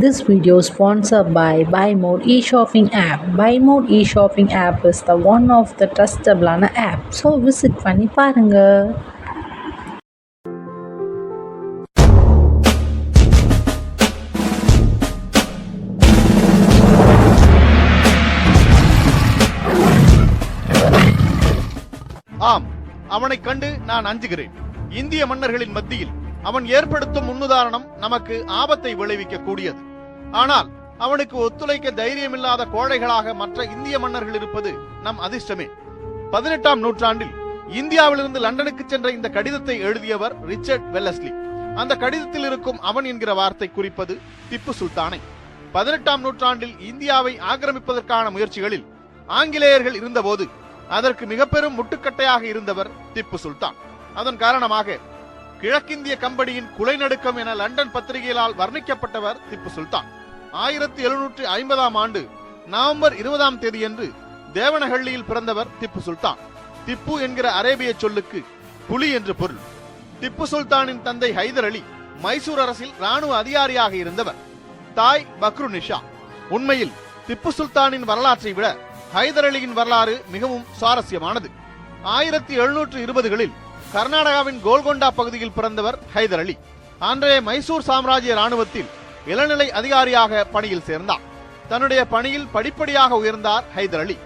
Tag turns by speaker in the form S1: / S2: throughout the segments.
S1: This video is sponsored by BuyMode e-shopping app. BuyMode e-shopping app is the one of the trustable app. So visit பண்ணி பாருங்க.
S2: ஆம், அவனை கண்டு நான் அஞ்சுகிறேன். இந்திய மன்னர்களின் மத்தியில் அவன் ஏற்படுத்தும் முன்னுதாரணம் நமக்கு ஆபத்தை விளைவிக்க கூடியது. ஆனால் அவனுக்கு ஒத்துழைக்க தைரியமில்லாத கோழைகளாக மற்ற இந்திய மன்னர்கள் இருப்பது நம் அதிர்ஷ்டமே. 18ஆம் நூற்றாண்டில் இந்தியாவிலிருந்து லண்டனுக்கு சென்ற இந்த கடிதத்தை எழுதியவர் ரிச்சர்ட் வெல்லஸ்லி. அந்த கடிதத்தில் இருக்கும் அவன் என்கிற வார்த்தை குறிப்பது திப்பு சுல்தானை. 18ஆம் நூற்றாண்டில் இந்தியாவை ஆக்கிரமிப்பதற்கான முயற்சிகளில் ஆங்கிலேயர்கள் இருந்தபோது அதற்கு மிக பெரும் முட்டுக்கட்டையாக இருந்தவர் திப்பு சுல்தான். அதன் காரணமாக கிழக்கிந்திய கம்பெனியின் குலைநடுக்கம் என லண்டன் பத்திரிகைகளால் வர்ணிக்கப்பட்டவர் திப்பு சுல்தான். 1750ஆம் ஆண்டு நவம்பர் 20ஆம் தேதியன்று தேவனஹள்ளியில் பிறந்தவர் திப்பு சுல்தான். திப்பு என்கிற அரேபிய சொல்லுக்கு புலி என்று பொருள். திப்பு சுல்தானின் தந்தை ஹைதர் அலி மைசூர் அரசில் ராணுவ அதிகாரியாக இருந்தவர். தாய் பக்ரு நிஷா. உண்மையில் திப்பு சுல்தானின் வரலாற்றை விட ஹைதர் அலியின் வரலாறு மிகவும் சுவாரஸ்யமானது. 1720களில் கர்நாடகாவின் கோல்கொண்டா பகுதியில் பிறந்தவர் ஹைதர் அலி. அன்றைய மைசூர் சாம்ராஜ்ய ராணுவத்தில் இளநிலை அதிகாரியாக பணியில் சேர்ந்தார். தன்னுடைய பணியில் படிப்படியாக உயர்ந்தார் ஹைதர் அலி.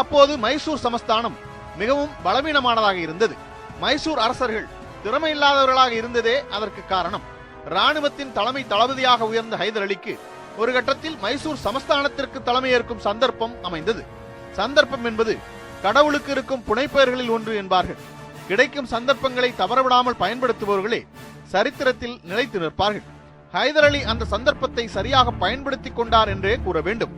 S2: அப்போது மைசூர் சமஸ்தானம் மிகவும் பலவீனமானதாக இருந்தது. மைசூர் அரசர்கள் திறமையில்லாதவர்களாக இருந்ததே அதற்கு காரணம். ராணுவத்தின் தலைமை தளபதியாக உயர்ந்த ஹைதர் அலிக்கு ஒரு கட்டத்தில் மைசூர் சமஸ்தானத்திற்கு தலைமையேற்கும் சந்தர்ப்பம் அமைந்தது. சந்தர்ப்பம் என்பது கடவுளுக்கு இருக்கும் புனைப்பெயர்களில் ஒன்று என்பார்கள். கிடைக்கும் சந்தர்ப்பங்களை தவறவிடாமல் பயன்படுத்துபவர்களே சரித்திரத்தில் நிலைத்து நிற்பார்கள். ஹைதர் அலி அந்த சந்தர்ப்பத்தை சரியாக பயன்படுத்திக் கொண்டார் என்றே கூற வேண்டும்.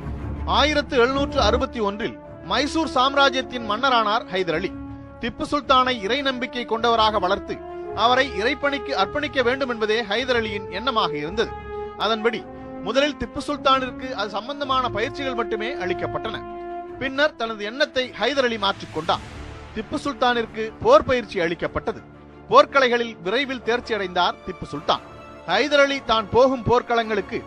S2: 1761இல் மைசூர் சாம்ராஜ்யத்தின் மன்னரானார் ஹைதர் அலி. திப்பு சுல்தானை இறை நம்பிக்கை கொண்டவராக வளர்த்து அவரை இறைப்பணிக்கு அர்ப்பணிக்க வேண்டும் என்பதே ஹைதர் அலியின் எண்ணமாக இருந்தது. அதன்படி முதலில் திப்பு சுல்தானிற்கு அது சம்பந்தமான பயிற்சிகள் மட்டுமே அளிக்கப்பட்டன. பின்னர் தனது எண்ணத்தை ஹைதர் அலி மாற்றிக்கொண்டார். திப்பு சுல்தானிற்கு போர் பயிற்சி அளிக்கப்பட்டது. போர்க்கலைகளில் விரைவில் தேர்ச்சி அடைந்தார் திப்பு சுல்தான். ஹைதர் அலி தான் போகும் போர்க்களங்களுக்கு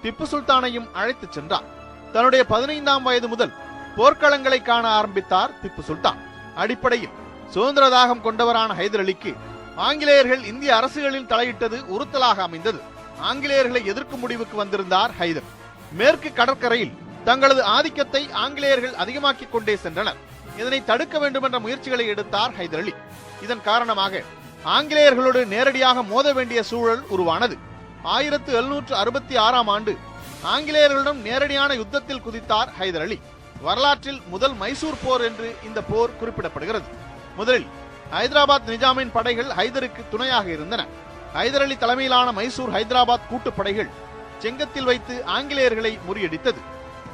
S2: திப்பு சுல்தானையும் அழைத்துச் சென்றார். தன்னுடைய 15ஆம் வயது முதல் போர்க்களங்களை காண ஆரம்பித்தார் திப்பு சுல்தான். அடிப்படையில் சுதந்திர தாகம் கொண்டவரான ஹைதர் அலிக்கு ஆங்கிலேயர்கள் இந்திய அரசுகளில் தலையிட்டது உறுத்தலாக அமைந்தது. ஆங்கிலேயர்களை எதிர்க்கும் முடிவுக்கு வந்திருந்தார் ஹைதர். மேற்கு கடற்கரையில் தங்களது ஆதிக்கத்தை ஆங்கிலேயர்கள் அதிகமாக்கிக் கொண்டே சென்றனர். இதனை தடுக்க வேண்டும் என்ற முயற்சிகளை எடுத்தார் ஹைதர் அலி. இதன் காரணமாக ஆங்கிலேயர்களோடு நேரடியாக மோத வேண்டிய சூழல் உருவானது. 1766ஆம் ஆண்டு ஆங்கிலேயர்களிடம் நேரடியான யுத்தத்தில் குதித்தார் ஹைதர் அலி. வரலாற்றில் முதல் மைசூர் போர் என்று இந்த போர் குறிப்பிடப்படுகிறது. முதலில் ஹைதராபாத் நிஜாமின் படைகள் ஹைதருக்கு துணையாக இருந்தன. ஹைதர் அலி தலைமையிலான மைசூர் ஹைதராபாத் கூட்டுப்படைகள் செங்கத்தில் வைத்து ஆங்கிலேயர்களை முறியடித்தது.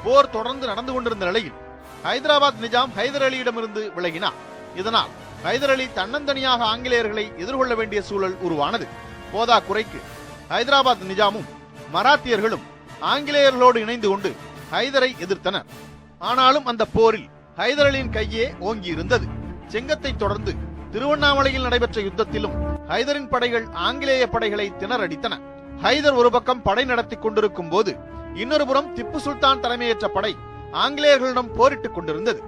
S2: போர் தொடர்ந்து நடந்து கொண்டிருந்த நிலையில் ஹைதராபாத் நிஜாம் ஹைதர் அலியிடமிருந்து விலகினார். இதனால் ஹைதர் அலி தன்னந்தனியாக ஆங்கிலேயர்களை எதிர்கொள்ள வேண்டிய சூழல் உருவானது. போதா குறைக்கு ஹைதராபாத் நிஜாமும் மராத்தியர்களும் ஆங்கிலேயர்களோடு இணைந்து கொண்டு ஹைதரை எதிர்த்தனர். ஆனாலும் அந்த போரில் ஹைதர் அலியின் கையே ஓங்கி இருந்தது. செங்கத்தை தொடர்ந்து திருவண்ணாமலையில் நடைபெற்ற யுத்தத்திலும் ஹைதரின் படைகள் ஆங்கிலேய படைகளை திணறடித்தன. ஹைதர் ஒரு பக்கம் படை நடத்தி கொண்டிருக்கும் போது இன்னொரு புறம் திப்பு சுல்தான் தலைமையேற்ற படை ஆங்கிலேயர்களிடம் போரிட்டுக் கொண்டிருந்தது.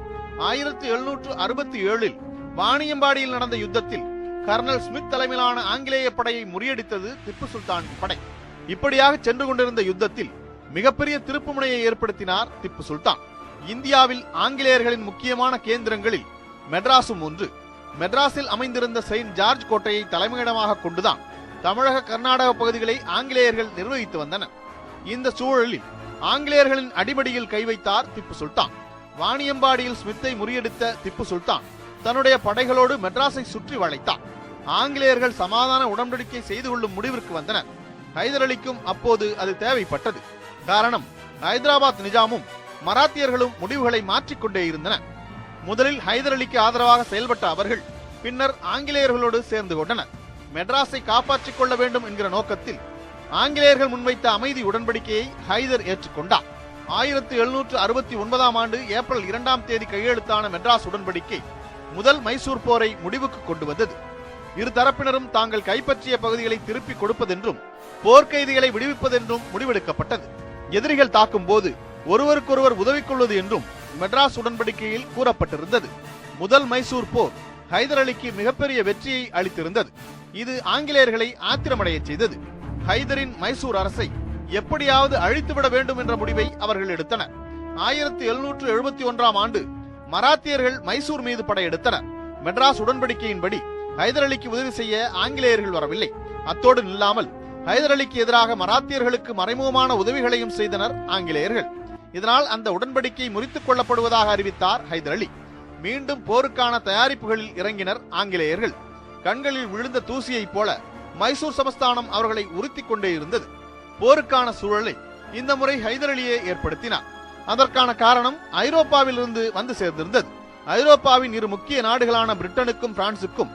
S2: 1767இல் வாணியம்பாடியில் நடந்த யுத்தத்தில் கர்னல் ஸ்மித் தலைமையிலான ஆங்கிலேய படையை முறியடித்தது திப்பு சுல்தான் படை. இப்படியாக சென்று கொண்டிருந்த யுத்தத்தில் மிகப்பெரிய திருப்புமுனையை ஏற்படுத்தினார் திப்பு சுல்தான். இந்தியாவில் ஆங்கிலேயர்களின் முக்கியமான கேந்திரங்களில் மெட்ராஸும் ஒன்று. மெட்ராஸில் அமைந்திருந்த செயின்ட் ஜார்ஜ் கோட்டையை தலைமையிடமாக கொண்டுதான் தமிழக கர்நாடக பகுதிகளை ஆங்கிலேயர்கள் நிர்வகித்து வந்தனர். இந்த சூழலில் ஆங்கிலேயர்களின் அடிபடியில் கை வைத்தார் திப்பு சுல்தான். வாணியம்பாடியில் ஸ்மித்தை முறியடித்த திப்பு சுல்தான் தன்னுடைய படைகளோடு மெட்ராஸை சுற்றி வளைத்தார். ஆங்கிலேயர்கள் சமாதான உடன்படிக்கை செய்து கொள்ளும் முடிவிற்கு வந்தனர். ஹைதர் அலிக்கும் அப்போது அது தேவைப்பட்டது. காரணம், ஹைதராபாத் நிஜாமும் மராத்தியர்களும் முடிவுகளை மாற்றிக்கொண்டே இருந்தனர். முதலில் ஹைதர் அலிக்கு ஆதரவாக செயல்பட்ட அவர்கள் பின்னர் ஆங்கிலேயர்களோடு சேர்ந்து கொண்டனர். மெட்ராஸை காப்பாற்றிக் கொள்ள வேண்டும் என்கிற நோக்கத்தில் ஆங்கிலேயர்கள் முன்வைத்த அமைதி உடன்படிக்கையை ஹைதர் ஏற்றுக்கொண்டார். 1769ஆம் ஆண்டு ஏப்ரல் 2ஆம் தேதி கையெழுத்தான மெட்ராஸ் உடன்படிக்கை முதல் மைசூர் போரை முடிவுக்கு கொண்டு வந்தது. இரு தரப்பினரும் தாங்கள் கைப்பற்றிய பகுதிகளை திருப்பிக் கொடுப்பதென்றும் போர்க்கைதிகளை விடுவிப்பதென்றும் முடிவெடுக்கப்பட்டது. எதிரிகள் தாக்கும் போது ஒருவருக்கொருவர் உதவி கொள்வது என்றும் மெட்ராஸ் உடன்படிக்கையில் கூறப்பட்டிருந்தது. முதல் மைசூர் போர் ஹைதர் அலிக்கு மிகப்பெரிய வெற்றியை அளித்திருந்தது. இது ஆங்கிலேயர்களை ஆத்திரமடைய செய்தது. ஹைதரின் மைசூர் அரசை எப்படியாவது அழித்துவிட வேண்டும் என்ற முடிவை அவர்கள் எடுத்தனர். 1771ஆம் ஆண்டு மராத்தியர்கள் மைசூர் மீது படையெடுத்தனர். மெட்ராஸ் உடன்படிக்கையின்படி ஹைதர் அலிக்கு உதவி செய்ய ஆங்கிலேயர்கள் வரவில்லை. அத்தோடு நில்லாமல் ஹைதர் அலிக்கு எதிராக மராத்தியர்களுக்கு மறைமுகமான உதவிகளையும் செய்தனர் ஆங்கிலேயர்கள். இதனால் அந்த உடன்படிக்கை முறித்துக் கொள்ளப்படுவதாக அறிவித்தார் ஹைதர் அலி. மீண்டும் போருக்கான தயாரிப்புகளில் இறங்கினர் ஆங்கிலேயர்கள். கண்களில் விழுந்த தூசியைப் போல மைசூர் சமஸ்தானம் அவர்களை உறுத்திக் கொண்டே இருந்தது. போருக்கான சூழலை இந்த முறை ஹைதர் அலியே ஏற்படுத்தினார். அதற்கான காரணம் ஐரோப்பாவில் இருந்து வந்து சேர்ந்திருந்தது. ஐரோப்பாவின் இரு முக்கிய நாடுகளான பிரிட்டனுக்கும் பிரான்சுக்கும்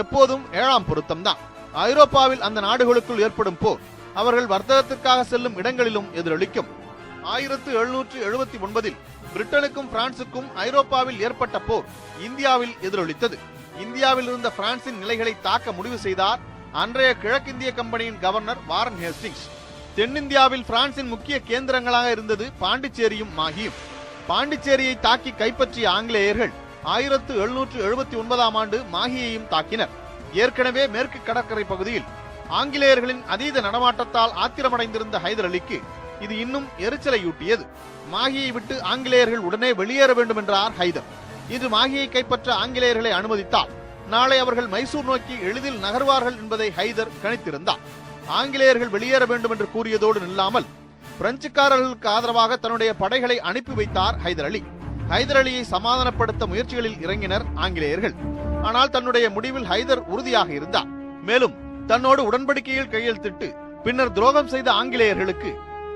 S2: எப்போதும் 7ஆம் பொருத்தம்தான். ஐரோப்பாவில் அந்த நாடுகளுக்குள் ஏற்படும் போர் அவர்கள் வர்த்தகத்திற்காக செல்லும் இடங்களிலும் எதிரொலிக்கும். 1779இல் பிரிட்டனுக்கும் பிரான்சுக்கும் ஐரோப்பாவில் ஏற்பட்ட போர் இந்தியாவில் எதிரொலித்தது. இந்தியாவில் இருந்த பிரான்சின் நிலைகளை தாக்க முடிவு செய்தார் அன்றைய கிழக்கிந்திய கம்பெனியின் கவர்னர் வாரன் ஹேஸ்டிங்ஸ். தென்னிந்தியாவில் பிரான்சின் முக்கிய கேந்திரங்களாக இருந்தது பாண்டிச்சேரியும் மாகியும். பாண்டிச்சேரியை தாக்கி கைப்பற்றிய ஆங்கிலேயர்கள் 1779ஆம் ஆண்டு மாகியையும் தாக்கினர். ஏற்கனவே மேற்கு கடற்கரை பகுதியில் ஆங்கிலேயர்களின் அதீத நடமாட்டத்தால் ஆத்திரமடைந்திருந்த ஹைதர் அலிக்கு இது இன்னும் எரிச்சலையூட்டியது. மாகியை விட்டு ஆங்கிலேயர்கள் உடனே வெளியேற வேண்டும் என்றார் ஹைதர். இது மாகியை கைப்பற்ற ஆங்கிலேயர்களை அனுமதித்தால் நாளை அவர்கள் மைசூர் நோக்கி எளிதில் நகர்வார்கள் என்பதை ஹைதர் கணித்திருந்தார். ஆங்கிலேயர்கள் வெளியேற வேண்டும் என்று கூறியதோடு நில்லாமல் பிரெஞ்சுக்காரர்களுக்கு ஆதரவாக தன்னுடைய படைகளை அனுப்பி வைத்தார் ஹைதர் அலி. ஹைதர் அலியை சமாதானப்படுத்த முயற்சிகளில் இறங்கினர் ஆங்கிலேயர்கள். ஆனால் தன்னுடைய முடிவில் ஹைதர் உறுதியாக இருந்தார். மேலும் தன்னோடு உடன்படிக்கையில் கையெழுத்திட்டு பின்னர் துரோகம் செய்த ஆங்கிலேயர்களுக்கு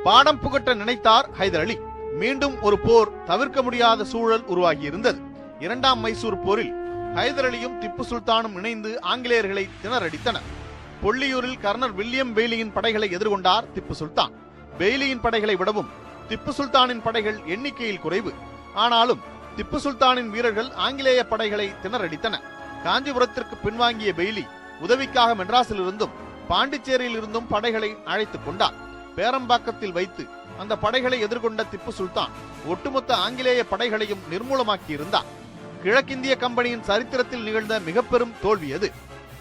S2: பாடம் புகட்ட நினைத்தார் ஹைதர் அலி. மீண்டும் ஒரு போர் தவிர்க்க முடியாத சூழல் உருவாகியிருந்தது. 2ஆம் மைசூர் போரில் ஹைதர் அலியும் திப்பு சுல்தானும் இணைந்து ஆங்கிலேயர்களை திணறடித்தனர். பொள்ளியூரில் கர்னல் வில்லியம் பெய்லியின் படைகளை எதிர்கொண்டார் திப்பு சுல்தான். பெய்லியின் படைகளை விடவும் திப்பு சுல்தானின் படைகள் எண்ணிக்கையில் குறைவு. ஆனாலும் திப்பு சுல்தானின் வீரர்கள் ஆங்கிலேய படைகளை திணறடித்தனர். காஞ்சிபுரத்திற்கு பின்வாங்கிய பெய்லி உதவிக்காக மெட்ராஸில் இருந்தும் பாண்டிச்சேரியில் இருந்தும் படைகளை அழைத்துக் கொண்டார். பேரம்பாக்கத்தில் வைத்து அந்த படைகளை எதிர்கொண்ட திப்பு சுல்தான் ஒட்டுமொத்த ஆங்கிலேய படைகளையும் நிர்மூலமாக்கி இருந்தார். கிழக்கிந்திய கம்பெனியின் சரித்திரத்தில் நிகழ்ந்த மிக பெரும் தோல்வி அது.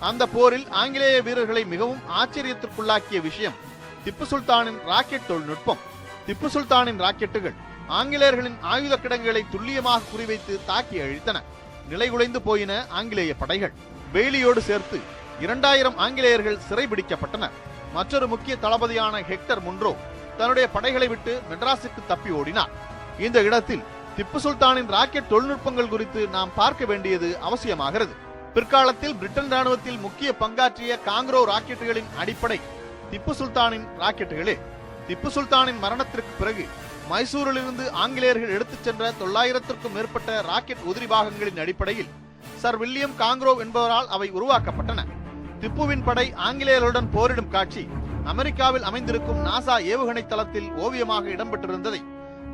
S2: அந்த போரில் ஆங்கிலேய வீரர்களை மிகவும் ஆச்சரியத்திற்குள்ளாக்கிய விஷயம் திப்பு சுல்தானின் ராக்கெட் தொழில்நுட்பம். திப்பு சுல்தானின் ராக்கெட்டுகள் ஆங்கிலேயர்களின் ஆயுத கிடங்குகளை துல்லியமாக குறிவைத்து தாக்கி அழித்தன. நிலைகுலைந்து போயின ஆங்கிலேய படைகள். பெய்லியோடு சேர்த்து 2000 ஆங்கிலேயர்கள் சிறைபிடிக்கப்பட்டனர். மற்றொரு முக்கிய தளபதியான ஹெக்டர் முன்ரோ தன்னுடைய படைகளை விட்டு மெட்ராஸுக்கு தப்பி ஓடினார். இந்த இடத்தில் திப்பு சுல்தானின் ராக்கெட் தொழில்நுட்பங்கள் குறித்து நாம் பார்க்க வேண்டியது அவசியமாகிறது. பிற்காலத்தில் பிரிட்டன் ராணுவத்தில் முக்கிய பங்காற்றிய காங்கிரோ ராக்கெட்டுகளின் அடிப்படை திப்பு சுல்தானின் ராக்கெட்டுகளே. திப்பு சுல்தானின் மரணத்திற்கு பிறகு மைசூரில் இருந்து ஆங்கிலேயர்கள் எடுத்துச் சென்ற 900க்கும் மேற்பட்ட ராக்கெட் உதிரி பாகங்களின் அடிப்படையில் சர் வில்லியம் காங்கிரோ என்பவரால் அவை உருவாக்கப்பட்டன. திப்புவின் படை ஆங்கிலேயர்களுடன் போரிடும் காட்சி அமெரிக்காவில் அமைந்திருக்கும் நாசா ஏவுகணை தளத்தில் ஓவியமாக இடம்பெற்றிருந்ததை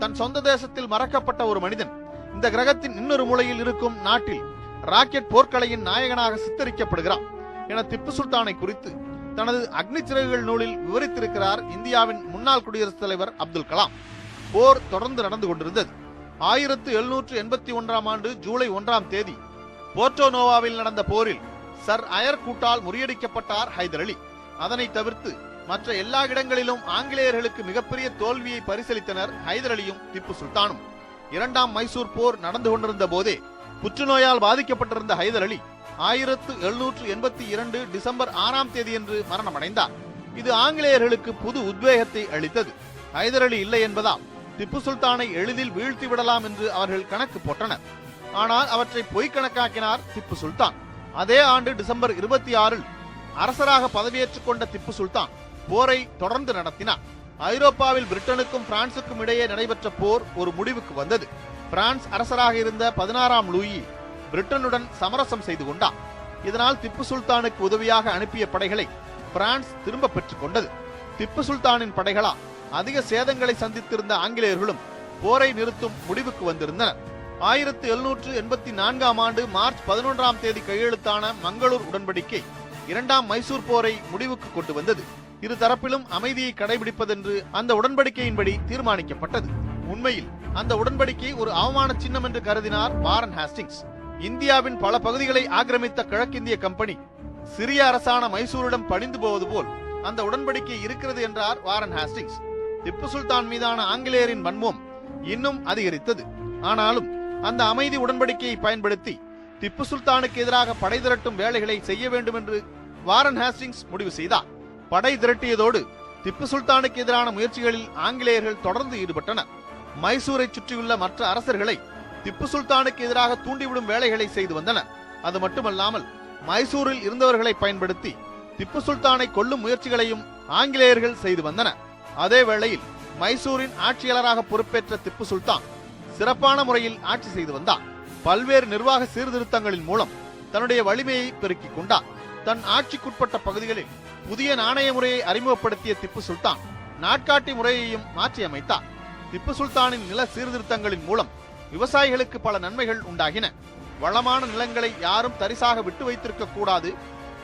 S2: தன் சொந்த தேசத்தில் மறக்கப்பட்ட ஒரு மனிதன் இந்த கிரகத்தின் இன்னொரு மூலையில் இருக்கும் நாட்டில் ராக்கெட் போர்க்கலையின் நாயகனாக சித்தரிக்கப்படுகிறார் என திப்பு சுல்தானை குறித்து தனது அக்னி சிறகுகள் நூலில் விவரித்திருக்கிறார் இந்தியாவின் முன்னாள் குடியரசுத் தலைவர் அப்துல் கலாம். போர் தொடர்ந்து நடந்து கொண்டிருந்தது. 1781ஆம் ஆண்டு ஜூலை 1ஆம் தேதி போர்ட்டோ நோவாவில் நடந்த போரில் சர் அயர் கூட்டால் முறியடிக்கப்பட்டார் ஹைதர் அலி. அதனை தவிர்த்து மற்ற எல்லா இடங்களிலும் ஆங்கிலேயர்களுக்கு மிகப்பெரிய தோல்வியை பரிசளித்தனர் ஹைதர் அலியும் திப்பு சுல்தானும். 2ஆம் மைசூர் போர் நடந்து கொண்டிருந்த போதே புற்றுநோயால் பாதிக்கப்பட்டிருந்த ஹைதர் அலி 1782 டிசம்பர் 6ஆம் தேதியன்று மரணமடைந்தார். இது ஆங்கிலேயர்களுக்கு புது உத்வேகத்தை அளித்தது. ஹைதர் அலி இல்லை என்பதால் திப்பு சுல்தானை எளிதில் வீழ்த்தி விடலாம் என்று அவர்கள் கணக்கு போட்டனர். ஆனால் அவற்றை பொய்க்கணக்காக்கினார் திப்பு சுல்தான். அதே ஆண்டு டிசம்பர் 26இல் அரசராக பதவியேற்றுக் கொண்ட திப்பு சுல்தான் போரை தொடர்ந்து நடத்தினார். ஐரோப்பாவில் பிரிட்டனுக்கும் பிரான்சுக்கும் இடையே நடைபெற்ற போர் ஒரு முடிவுக்கு வந்தது. பிரான்ஸ் அரசராக இருந்த 16ஆம் லூயி பிரிட்டனுடன் சமரசம் செய்து கொண்டார். இதனால் திப்பு சுல்தானுக்கு உதவியாக அனுப்பிய படைகளை பிரான்ஸ் திரும்ப பெற்றுக் கொண்டது. திப்பு சுல்தானின் படைகளால் அதிக சேதங்களை சந்தித்திருந்த ஆங்கிலேயர்களும் போரை நிறுத்தும் முடிவுக்கு வந்திருந்தனர். 1784ஆம் ஆண்டு மார்ச் 11ஆம் தேதி கையெழுத்தான மங்களூர் உடன்படிக்கை 2ஆம் மைசூர் போரை முடிவுக்கு கொண்டு வந்தது. இரு தரப்பிலும் அமைதியை கடைபிடிப்பதென்று அந்த உடன்படிக்கையின்படி தீர்மானிக்கப்பட்டது. உண்மையில் அந்த உடன்படிக்கை ஒரு அவமான சின்னம் என்று கருதினார் வாரன் ஹேஸ்டிங்ஸ். இந்தியாவின் பல பகுதிகளை ஆக்கிரமித்த கிழக்கிந்திய கம்பெனி சிறிய அரசான மைசூரிடம் பணிந்து போவது போல் அந்த உடன்படிக்கை இருக்கிறது என்றார் வாரன் ஹேஸ்டிங்ஸ். திப்பு சுல்தான் மீதான ஆங்கிலேயரின் வன்மம் இன்னும் அதிகரித்தது. ஆனாலும் அந்த அமைதி உடன்படிக்கையை பயன்படுத்தி திப்பு சுல்தானுக்கு எதிராக படை திரட்டும் வேலைகளை செய்ய வேண்டும் என்று வாரன் ஹேஸ்டிங்ஸ் முடிவு செய்தார். படை திரட்டியதோடு திப்பு சுல்தானுக்கு எதிரான முயற்சிகளில் ஆங்கிலேயர்கள் தொடர்ந்து ஈடுபட்டனர். மைசூரை சுற்றியுள்ள மற்ற அரசர்களை திப்பு சுல்தானுக்கு எதிராக தூண்டிவிடும் வேலைகளை செய்து வந்தனர். அது மட்டுமல்லாமல் மைசூரில் இருந்தவர்களை பயன்படுத்தி திப்பு சுல்தானை கொல்லும் முயற்சிகளையும் ஆங்கிலேயர்கள் செய்து வந்தனர். அதே வேளையில் மைசூரின் ஆட்சியாளராக பொறுப்பேற்ற திப்பு சுல்தான் சிறப்பான முறையில் ஆட்சி செய்து வந்தார். பல்வேறு நிர்வாக சீர்திருத்தங்களின் மூலம் தன்னுடைய வலிமையை பெருக்கிக் கொண்டார். தன் ஆட்சிக்குட்பட்ட பகுதிகளில் புதிய நாணய முறையை அறிமுகப்படுத்திய திப்பு சுல்தான் நாட்காட்டி முறையையும் மாற்றி அமைத்தார். திப்பு சுல்தானின் நில சீர்திருத்தங்களின் மூலம் விவசாயிகளுக்கு பல நன்மைகள் உண்டாகின. வளமான நிலங்களை யாரும் தரிசாக விட்டு வைத்திருக்க கூடாது.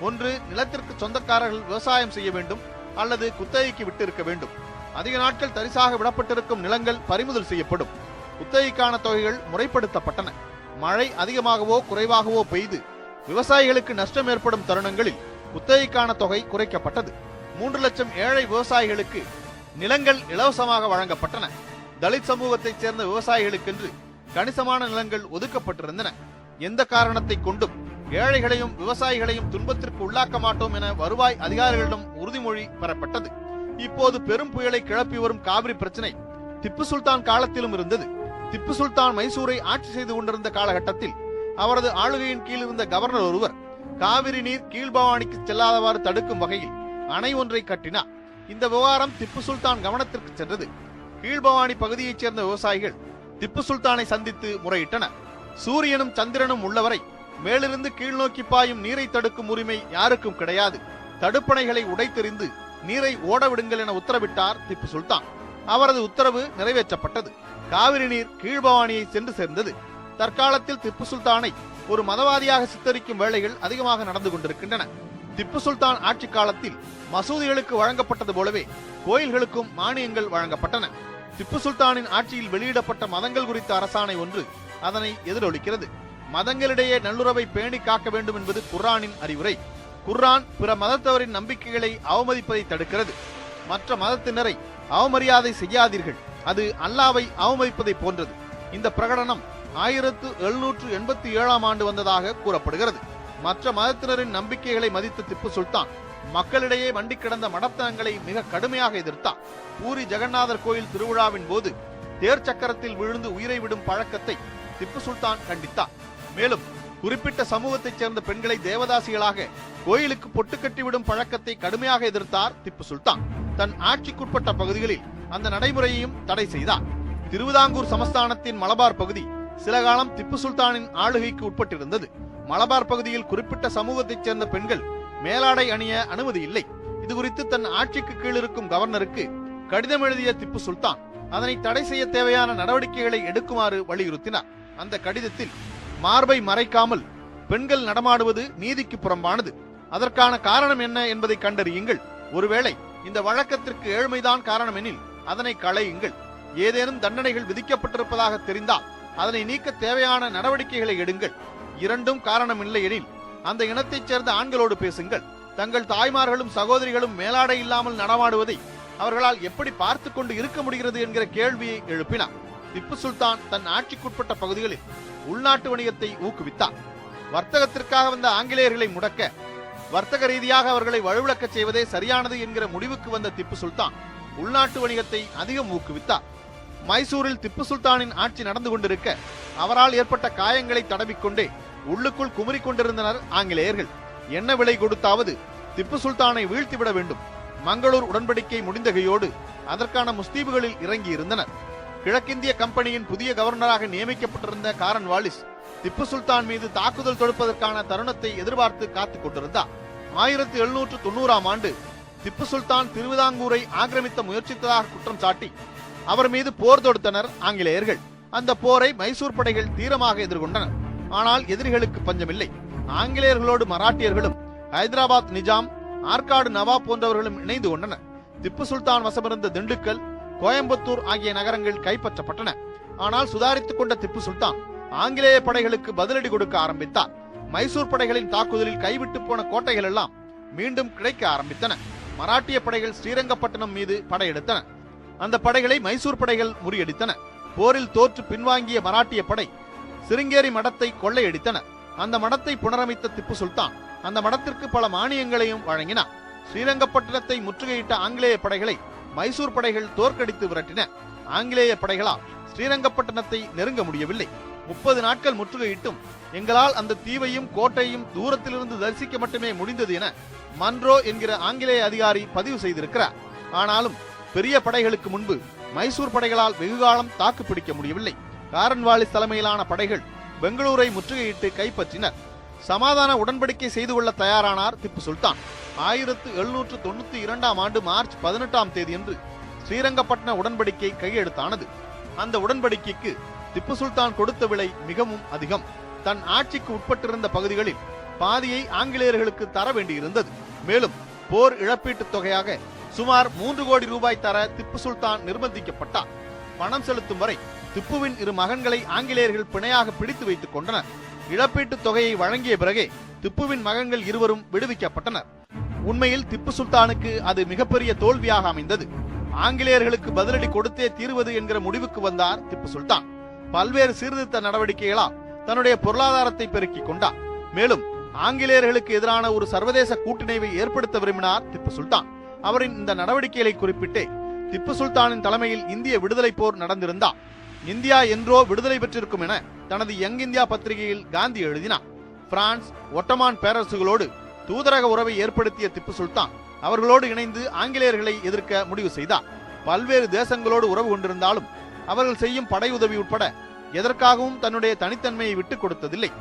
S2: ஒன்று நிலத்திற்கு சொந்தக்காரர்கள் விவசாயம் செய்ய வேண்டும் அல்லது குத்தகைக்கு விட்டு இருக்க வேண்டும். அதிக நாட்கள் தரிசாக விடப்பட்டிருக்கும் நிலங்கள் பறிமுதல் செய்யப்படும். குத்தகைக்கான தொகைகள் முறைப்படுத்தப்பட்டன. மழை அதிகமாகவோ குறைவாகவோ பெய்து விவசாயிகளுக்கு நஷ்டம் ஏற்படும் தருணங்களில் குத்தகைக்கான தொகை குறைக்கப்பட்டது. 3 லட்சம் ஏழை விவசாயிகளுக்கு நிலங்கள் இலவசமாக வழங்கப்பட்டன. தலித் சமூகத்தைச் சேர்ந்த விவசாயிகளுக்கென்று கணிசமான நிலங்கள் ஒதுக்கப்பட்டிருந்தன. எந்த காரணத்தை கொண்டும் ஏழைகளையும் விவசாயிகளையும் துன்பத்திற்கு உள்ளாக்க மாட்டோம் என வருவாய் அதிகாரிகளிடம் உறுதிமொழி பெறப்பட்டது. இப்போது பெரும் புயலை கிளப்பி வரும் காவிரி பிரச்சனை திப்பு சுல்தான் காலத்திலும் இருந்தது. திப்பு சுல்தான் மைசூரை ஆட்சி செய்து கொண்டிருந்த காலகட்டத்தில் அவரது ஆளுகையின் கீழ் இருந்த கவர்னர் ஒருவர் காவிரி நீர் கீழ்பவானிக்கு செல்லாதவாறு தடுக்கும் வகையில் அணை ஒன்றை கட்டினார். இந்த விவகாரம் திப்பு சுல்தான் கவனத்திற்கு சென்றது. கீழ்பவானி பகுதியைச் சேர்ந்த விவசாயிகள் திப்பு சுல்தானை சந்தித்து முறையிட்டனர். சூரியனும் சந்திரனும் உள்ளவரை மேலிருந்து கீழ்நோக்கி பாயும் நீரை தடுக்கும் உரிமை யாருக்கும் கிடையாது. தடுப்பணைகளை உடைத்தெறிந்து நீரை ஓடவிடுங்கள் என உத்தரவிட்டார் திப்பு சுல்தான். அவரது உத்தரவு நிறைவேற்றப்பட்டது. காவிரி நீர் கீழ்பவானியை சென்று சேர்ந்தது. தற்காலத்தில் திப்பு சுல்தானை ஒரு மதவாதியாக சித்தரிக்கும் வேலைகள் அதிகமாக நடந்து கொண்டிருக்கின்றன. திப்பு சுல்தான் ஆட்சி காலத்தில் மசூதிகளுக்கு வழங்கப்பட்டது போலவே கோயில்களுக்கும் மானியங்கள் வழங்கப்பட்டன. திப்பு சுல்தானின் ஆட்சியில் வெளியிடப்பட்ட மதங்கள் குறித்த அரசாணை ஒன்று அதனை எதிரொலிக்கிறது. மதங்களிடையே நல்லுறவை பேணி காக்க வேண்டும் என்பது குர்ஆனின் அறிவுரை. குர்ஆன் பிற மதத்தவரின் நம்பிக்கைகளை அவமதிப்பதை தடுக்கிறது. மற்ற மதத்தினரை அவமரியாதை செய்யாதீர்கள், அது அல்லாவை அவமதிப்பதை போன்றது. இந்த பிரகடனம் 1787 ஆண்டு வந்ததாக கூறப்படுகிறது. மற்ற மதத்தினரின் நம்பிக்கைகளை மதித்த திப்பு சுல்தான் மக்களிடையே மண்டி கிடந்த மடத்தனங்களை மிக கடுமையாக எதிர்த்தார். பூரி ஜெகநாதர் கோயில் திருவிழாவின் போது தேர் சக்கரத்தில் விழுந்து உயிரை விடும் பழக்கத்தை திப்பு சுல்தான் கண்டித்தார். மேலும் குறிப்பிட்ட சமூகத்தைச் சேர்ந்த பெண்களை தேவதாசிகளாக கோயிலுக்கு பொட்டு கட்டிவிடும் பழக்கத்தை கடுமையாக எதிர்த்தார் திப்பு சுல்தான். தன் ஆட்சிக்குட்பட்ட பகுதிகளில் அந்த நடைமுறையையும் தடை செய்தார். திருவிதாங்கூர் சமஸ்தானத்தின் மலபார் பகுதி சில காலம் திப்பு சுல்தானின் ஆளுகைக்கு உட்பட்டிருந்தது. மலபார் பகுதியில் குறிப்பிட்ட சமூகத்தைச் சேர்ந்த பெண்கள் மேலாடை அணிய அனுமதி இல்லை. இது குறித்து தன் ஆட்சிக்கு கீழ் இருக்கும் கவர்னருக்கு கடிதம் எழுதிய திப்பு சுல்தான் அதனை தடை செய்ய தேவையான நடவடிக்கைகளை எடுக்குமாறு வலியுறுத்தினார். அந்த கடிதத்தில் மார்பை மறைக்காமல் பெண்கள் நடமாடுவது நீதிக்கு புறம்பானது. அதற்கான காரணம் என்ன என்பதை கண்டறியுங்கள். ஒருவேளை இந்த வழக்கத்திற்கு ஏழ்மைதான் காரணம் எனில் அதனை களையுங்கள். ஏதேனும் தண்டனைகள் விதிக்கப்பட்டிருப்பதாக தெரிந்தால் அதனை நீக்க தேவையான நடவடிக்கைகளை எடுங்கள். இரண்டும் காரணம் இல்லை எனில் அந்த இனத்தைச் சேர்ந்த ஆண்களோடு பேசுங்கள். தங்கள் தாய்மார்களும் சகோதரிகளும் மேலாடை இல்லாமல் நடமாடுவதை அவர்களால் எப்படி பார்த்து கொண்டு இருக்க முடிகிறது என்கிற கேள்வியை எழுப்பினார். திப்பு சுல்தான் தன் ஆட்சிக்குட்பட்ட பகுதிகளில் உள்நாட்டு வணிகத்தை ஊக்குவித்தார். வர்த்தகத்திற்காக வந்த ஆங்கிலேயர்களை முடக்க வர்த்தக ரீதியாக அவர்களை வலுவிழக்க செய்வதே சரியானது என்கிற முடிவுக்கு வந்த திப்பு சுல்தான் உள்நாட்டு வணிகத்தை அதிகம் ஊக்குவித்தார். மைசூரில் திப்பு சுல்தானின் ஆட்சி நடந்து கொண்டிருக்க அவரால் ஏற்பட்ட காயங்களை தடவிக்கொண்டே உள்ளுக்குள் குமுறிக் கொண்டிருந்தனர் ஆங்கிலேயர்கள். என்ன விலை கொடுத்தாவது திப்பு சுல்தானை வீழ்த்திவிட வேண்டும். மங்களூர் உடன்படிக்கை முடிந்தகையோடு அதற்கான முஸ்தீபுகளில் இறங்கி இருந்தனர். கிழக்கிந்திய கம்பெனியின் புதிய கவர்னராக நியமிக்கப்பட்டிருந்த காரன் வாலிஸ் திப்பு சுல்தான் மீது தாக்குதல் தொடுப்பதற்கான தருணத்தை எதிர்பார்த்து காத்துக் கொண்டிருந்தார். 1790 ஆண்டு திப்பு சுல்தான் திருவிதாங்கூரை ஆக்கிரமித்த முயற்சித்ததாக குற்றம் சாட்டி அவர் மீது போர் தொடுத்தனர் ஆங்கிலேயர்கள். அந்த போரை மைசூர் படைகள் தீரமாக எதிர்கொண்டனர். ஆனால் எதிரிகளுக்கு பஞ்சமில்லை. ஆங்கிலேயர்களோடு மராட்டியர்களும் ஹைதராபாத் நிஜாம், ஆற்காடு நவாப் போன்றவர்களும் இணைந்து கொண்டனர். திப்பு சுல்தான் வசமிருந்த திண்டுக்கல், கோயம்புத்தூர் ஆகிய நகரங்கள் கைப்பற்றப்பட்டன. ஆனால் சுதாரித்துக் கொண்ட திப்பு சுல்தான் ஆங்கிலேய படைகளுக்கு பதிலடி கொடுக்க ஆரம்பித்தார். மைசூர் படைகளின் தாக்குதலில் கைவிட்டு போன கோட்டைகள் எல்லாம் மீண்டும் கிடைக்க ஆரம்பித்தன. மராட்டிய படைகள் ஸ்ரீரங்கப்பட்டணம் மீது படையெடுத்தன. அந்த படைகளை மைசூர் படைகள் முறியடித்தன. போரில் தோற்று பின்வாங்கிய மராட்டிய படை சிருங்கேரி மடத்தை கொள்ளையடித்தன. அந்த மடத்தை புனரமைத்த திப்பு சுல்தான் அந்த மடத்திற்கு பல மானியங்களையும் வழங்கினார். ஸ்ரீரங்கப்பட்டணத்தை முற்றுகையிட்ட ஆங்கிலேய படைகளை மைசூர் படைகள் தோற்கடித்து விரட்டின. ஆங்கிலேய படைகளால் ஸ்ரீரங்கப்பட்டணத்தை நெருங்க முடியவில்லை. 30 நாட்கள் முற்றுகையிட்டும் எங்களால் அந்த தீவையும் கோட்டையும் தூரத்திலிருந்து தரிசிக்க மட்டுமே முடிந்தது என மன்ரோ என்கிற ஆங்கிலேய அதிகாரி பதிவு செய்திருக்கிறார். ஆனாலும் பெரிய படைகளுக்கு முன்பு மைசூர் படைகளால் வெகுகாலம் தாக்கு பிடிக்க முடியவில்லை. காரன்வாலிஸ் தலைமையிலான படைகள் பெங்களூரை முற்றுகையிட்டு கைப்பற்றினர். சமாதான உடன்படிக்கை செய்து கொள்ள தயாரானார் திப்பு சுல்தான். 1792 ஆண்டு மார்ச் 18ஆம் தேதியன்று ஸ்ரீரங்கப்பட்டண உடன்படிக்கை கையெழுத்தானது. அந்த உடன்படிக்கைக்கு திப்பு சுல்தான் கொடுத்த விலை மிகவும் அதிகம். தன் ஆட்சிக்கு உட்பட்டிருந்த பகுதிகளில் பாதியை ஆங்கிலேயர்களுக்கு தர வேண்டியிருந்தது. மேலும் போர் இழப்பீட்டுத் தொகையாக சுமார் 3 கோடி ரூபாய் தர திப்பு சுல்தான் நிர்பந்திக்கப்பட்டார். பணம் செலுத்தும் வரை திப்புவின் 2 மகன்களை ஆங்கிலேயர்கள் பிணையாக பிடித்து வைத்துக் கொண்டனர். இழப்பீட்டுத் தொகையை வழங்கிய பிறகே திப்புவின் மகன்கள் இருவரும் விடுவிக்கப்பட்டனர். உண்மையில் திப்பு சுல்தானுக்கு அது மிகப்பெரிய தோல்வியாக அமைந்தது. ஆங்கிலேயர்களுக்கு பதிலடி கொடுத்தே தீர்வது என்கிற முடிவுக்கு வந்தார் திப்பு சுல்தான். பல்வேறு சீர்திருத்த நடவடிக்கைகளால் தன்னுடைய பொருளாதாரத்தை பெருக்கிக் கொண்டார். மேலும் ஆங்கிலேயர்களுக்கு எதிரான ஒரு சர்வதேச கூட்டிணைவை ஏற்படுத்த விரும்பினார் திப்பு சுல்தான். அவரின் இந்த நடவடிக்கைகளை குறிப்பிட்டே திப்பு சுல்தானின் தலைமையில் இந்திய விடுதலை போர் நடந்திருந்தார். இந்தியா என்றோ விடுதலை பெற்றிருக்கும் என தனது யங் இந்தியா பத்திரிகையில் காந்தி எழுதினார். பிரான்ஸ், ஒட்டமான் பேரரசுகளோடு தூதரக உறவை ஏற்படுத்திய திப்பு சுல்தான் அவர்களோடு இணைந்து ஆங்கிலேயர்களை எதிர்க்க முடிவு செய்தார். பல்வேறு தேசங்களோடு உறவு கொண்டிருந்தாலும் அவர்கள் செய்யும் படை உதவி உட்பட எதற்காகவும் தன்னுடைய தனித்தன்மையை விட்டுக் கொடுத்ததில்லை.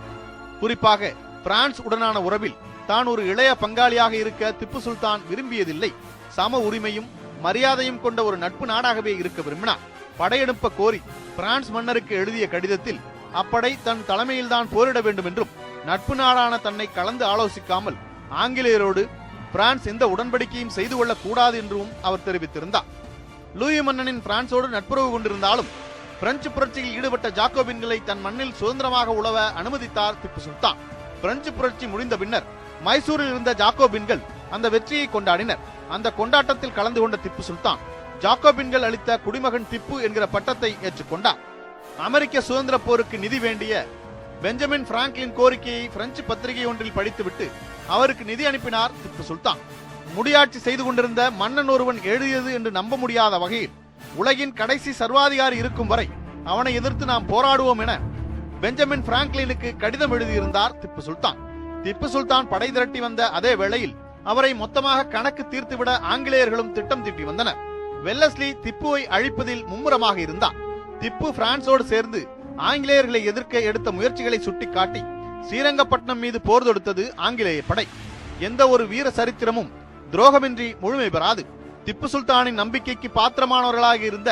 S2: குறிப்பாக பிரான்ஸ் உடனான உறவில் தான் ஒரு இளைய பங்காளியாக இருக்க திப்பு சுல்தான் விரும்பியதில்லை. சம உரிமையும் மரியாதையும் கொண்ட ஒரு நட்பு நாடாகவே இருக்க விரும்பினார். படையெடுப்ப கோரி பிரான்ஸ் மன்னருக்கு எழுதிய கடிதத்தில் அப்படை தன் தலைமையில்தான் போரிட வேண்டும் என்றும் நட்பு நாடான தன்னை கலந்து ஆலோசிக்காமல் ஆங்கிலேயரோடு பிரான்ஸ் எந்த உடன்படிக்கையும் செய்து கொள்ளக் கூடாது என்றும் அவர் தெரிவித்திருந்தார். லூயி மன்னனின் பிரான்சோடு நட்புறவு கொண்டிருந்தாலும் பிரெஞ்சு புரட்சியில் ஈடுபட்ட ஜாக்கோபின்களை தன் மண்ணில் சுதந்திரமாக உழவ அனுமதித்தார் திப்பு சுல்தான். பிரெஞ்சு புரட்சி முடிந்த பின்னர் மைசூரில் இருந்த ஜாக்கோபின்கள் அந்த வெற்றியை கொண்டாடினர். அந்த கொண்டாட்டத்தில் கலந்து கொண்ட திப்பு சுல்தான் ஜாக்கோபின்கள் அளித்த குடிமகன் திப்பு என்கிற பட்டத்தை ஏற்றுக்கொண்டார். அமெரிக்க சுதந்திர போருக்கு நிதி வேண்டிய பெஞ்சமின் பிராங்க்லின் கோரிக்கையை பிரெஞ்சு பத்திரிகை ஒன்றில் படித்துவிட்டு அவருக்கு நிதி அனுப்பினார் திப்பு சுல்தான். முடியாட்சி செய்து கொண்டிருந்த மன்னன் ஒருவன் எழுதியது என்று நம்ப முடியாத வகையில் உலகின் கடைசி சர்வாதிகாரி இருக்கும் வரை அவனை எதிர்த்து நாம் போராடுவோம் என பெஞ்சமின் பிராங்க்லினுக்கு கடிதம் எழுதியிருந்தார் திப்பு சுல்தான். திப்பு சுல்தான் படை திரட்டி வந்த அதே வேளையில் அவரை மொத்தமாக கணக்கு தீர்த்துவிட ஆங்கிலேயர்களும் திட்டம் தீட்டி வந்தனர். வெல்லஸ்லி திப்புவை அழிப்பதில் மும்முரமாக இருந்தார். திப்பு பிரான்சோடு சேர்ந்து ஆங்கிலேயர்களை எதிர்க்க எடுத்த முயற்சிகளை சுட்டிக்காட்டி ஸ்ரீரங்கப்பட்டணம் மீது போர் தொடுத்தது ஆங்கிலேய படை. எந்த ஒரு வீர சரித்திரமும் துரோகமின்றி முழுமை பெறாது. திப்பு சுல்தானின் நம்பிக்கைக்கு பாத்திரமானவர்களாக இருந்த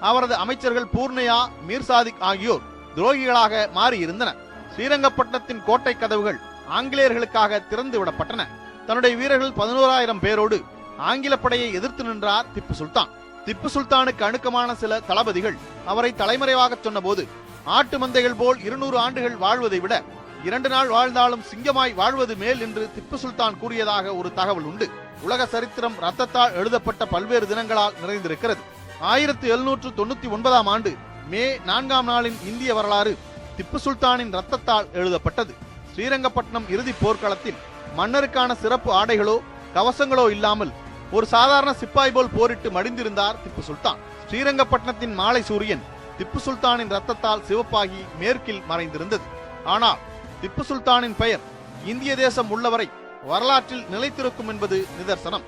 S2: அவரது அமைச்சர்கள் பூர்ணையா, மீர் சாதிக் ஆகியோர் துரோகிகளாக மாறியிருந்தனர். ஸ்ரீரங்கப்பட்டணத்தின் கோட்டை கதவுகள் ஆங்கிலேயர்களுக்காக திறந்து விடப்பட்டன. தன்னுடைய வீரர்கள் 11,000 பேரோடு ஆங்கில படையை எதிர்த்து நின்றார் திப்பு சுல்தான். திப்பு சுல்தானுக்கு அணுக்கமான சில தளபதிகள் அவரை தலைமறைவாக சொன்னபோது, ஆட்டு மந்தைகள் போல் 200 ஆண்டுகள் வாழ்வதை விட 2 நாள் வாழ்ந்தாலும் சிங்கமாய் வாழ்வது மேல் என்று திப்பு சுல்தான் கூறியதாக ஒரு தகவல் உண்டு. உலக சரித்திரம் ரத்தத்தால் எழுதப்பட்ட பல்வேறு தினங்களால் நிறைந்திருக்கிறது. 1799ஆம் ஆண்டு மே 4ஆம் நாளின் இந்திய வரலாறு திப்பு சுல்தானின் ரத்தத்தால் எழுதப்பட்டது. ஸ்ரீரங்கப்பட்டணம் இறுதி போர்க்களத்தில் மன்னருக்கான சிறப்பு ஆடைகளோ கவசங்களோ இல்லாமல் ஒரு சாதாரண சிப்பாய் போல் போரிட்டு மடிந்திருந்தார் திப்பு சுல்தான். ஸ்ரீரங்கப்பட்டணத்தின் மாலை சூரியன் திப்பு சுல்தானின் ரத்தத்தால் சிவப்பாகி மேற்கில் மறைந்திருந்தது. ஆனால் திப்பு சுல்தானின் பெயர் இந்திய தேசம் உள்ளவரை வரலாற்றில் நிலைத்திருக்கும் என்பது நிதர்சனம்.